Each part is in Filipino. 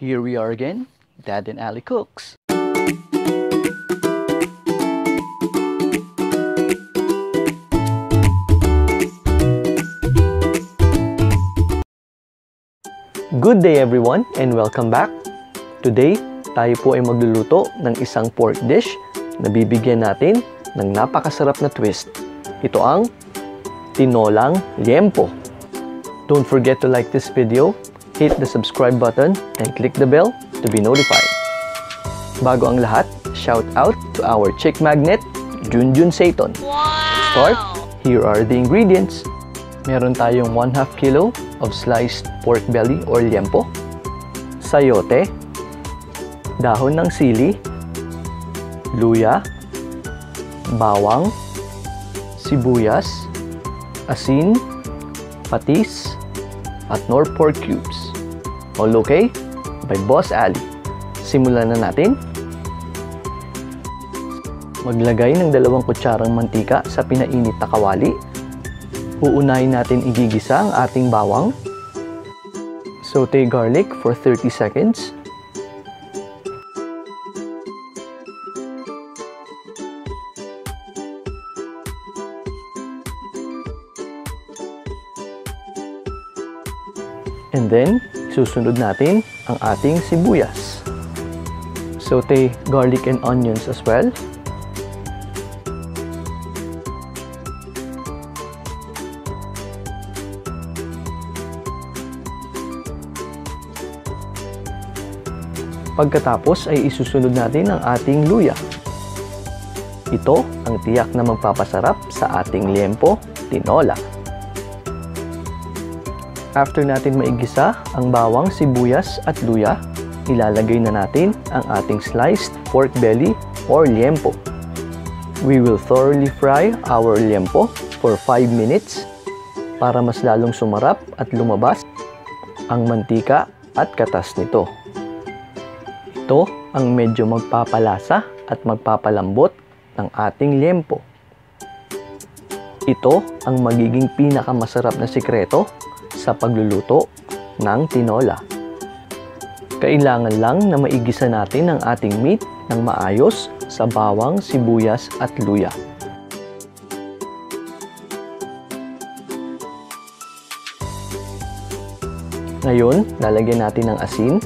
Here we are again, Dad&ally cooks. Good day everyone and welcome back. Today, tayo po ay magluluto ng isang pork dish na bibigyan natin ng napakasarap na twist. Ito ang tinolang liempo. Don't forget to like this video, hit the subscribe button, and click the bell to be notified. Bago ang lahat, shout out to our chick magnet, Junjun Satan. Wow! To start, here are the ingredients. Meron tayong 1/2 kilo of sliced pork belly or liempo, sayote, dahon ng sili, luya, bawang, sibuyas, asin, patis, at nor pork cubes. All okay? By Boss Ali. Simulan na natin. Maglagay ng 2 kutsarang mantika sa pinainit na kawali. Uunahin natin igigisa ang ating bawang. Saute garlic for 30 seconds. And then, susunod natin ang ating sibuyas. Saute garlic and onions as well. Pagkatapos ay isusunod natin ang ating luya. Ito ang tiyak na magpapasarap sa ating liempo tinola. After natin maigisa ang bawang, sibuyas at luya, ilalagay na natin ang ating sliced pork belly or liempo. We will thoroughly fry our liempo for 5 minutes para mas lalong sumarap at lumabas ang mantika at katas nito. Ito ang medyo magpapalasa at magpapalambot ng ating liempo. Ito ang magiging pinakamasarap na sikreto sa pagluluto ng tinola. Kailangan lang na maigisa natin ang ating meat ng maayos sa bawang, sibuyas at luya. Ngayon, lalagyan natin ng asin.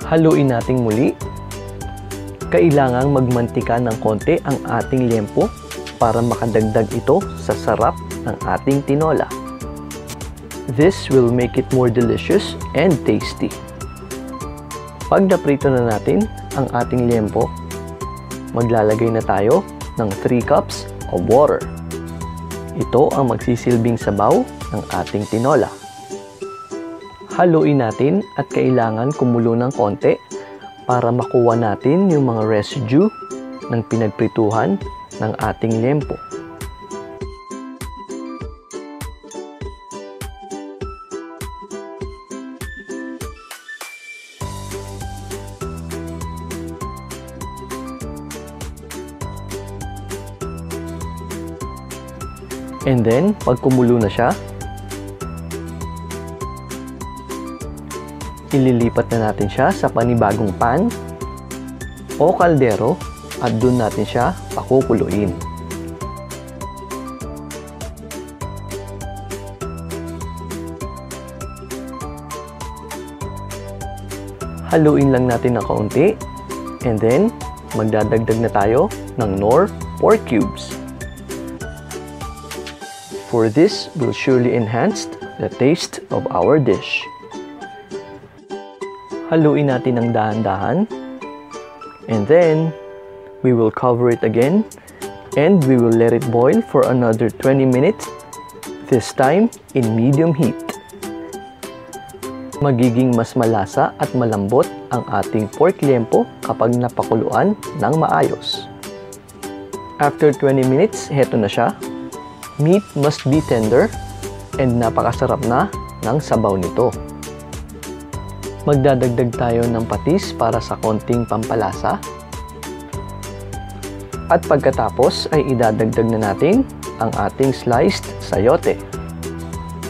Haluin natin muli. Kailangang magmantika ng konti ang ating liempo para makadagdag ito sa sarap ng ating tinola. This will make it more delicious and tasty. Pag naprito na natin ang ating liempo, maglalagay na tayo ng 3 cups of water. Ito ang magsisilbing sabaw ng ating tinola. Haluin natin at kailangan kumulo ng konti para makuha natin yung mga residue ng pinagprituhan ng ating liempo. And then, pag kumulo na siya, ililipat na natin siya sa panibagong pan o kaldero at doon natin siya pakukuluin. Haluin lang natin ng kaunti and then magdadagdag na tayo ng nor pork cubes. For this will surely enhance the taste of our dish. Haluin natin ng dahan-dahan. And then, we will cover it again. And we will let it boil for another 20 minutes. This time, in medium heat. Magiging mas malasa at malambot ang ating pork liempo kapag napakuluan ng maayos. After 20 minutes, heto na siya. Meat must be tender and napakasarap na ng sabaw nito. Magdadagdag tayo ng patis para sa konting pampalasa. At pagkatapos ay idadagdag na natin ang ating sliced sayote.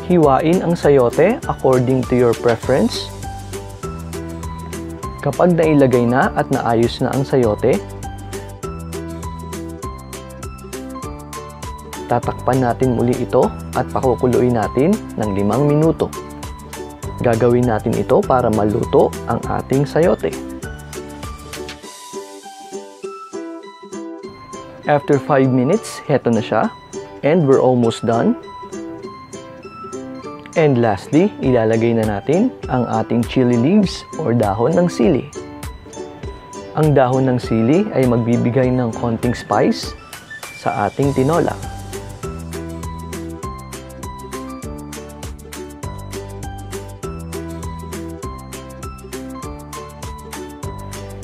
Hiwain ang sayote according to your preference. Kapag nailagay na at naayos na ang sayote, tatakpan natin muli ito at pakukuluin natin ng 5 minuto. Gagawin natin ito para maluto ang ating sayote. After 5 minutes, heto na siya. And we're almost done. And lastly, ilalagay na natin ang ating chili leaves or dahon ng sili. Ang dahon ng sili ay magbibigay ng konting spice sa ating tinola.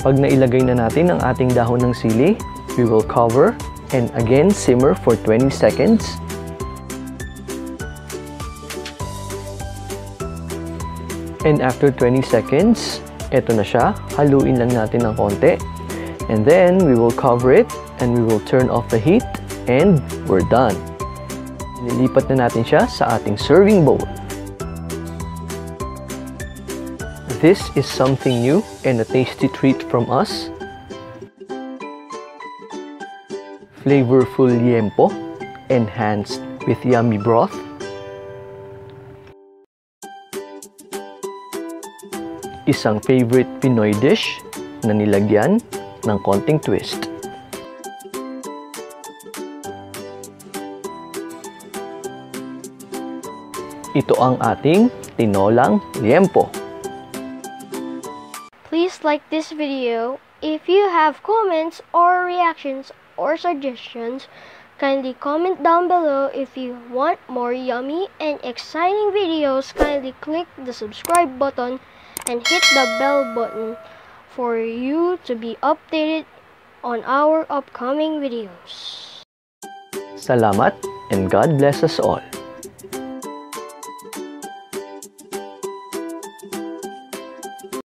Pag nailagay na natin ang ating dahon ng sili, we will cover and again simmer for 20 seconds. And after 20 seconds, eto na siya. Haluin lang natin ng konti. And then, we will cover it and we will turn off the heat and we're done. Nilipat na natin siya sa ating serving bowl. This is something new and a tasty treat from us. Flavorful liempo, enhanced with yummy broth. Isang favorite Pinoy dish na nilagyan ng konting twist. Ito ang ating tinolang liempo. Please like this video. If you have comments or reactions or suggestions, kindly comment down below. If you want more yummy and exciting videos, kindly click the subscribe button and hit the bell button for you to be updated on our upcoming videos. Salamat and God bless us all.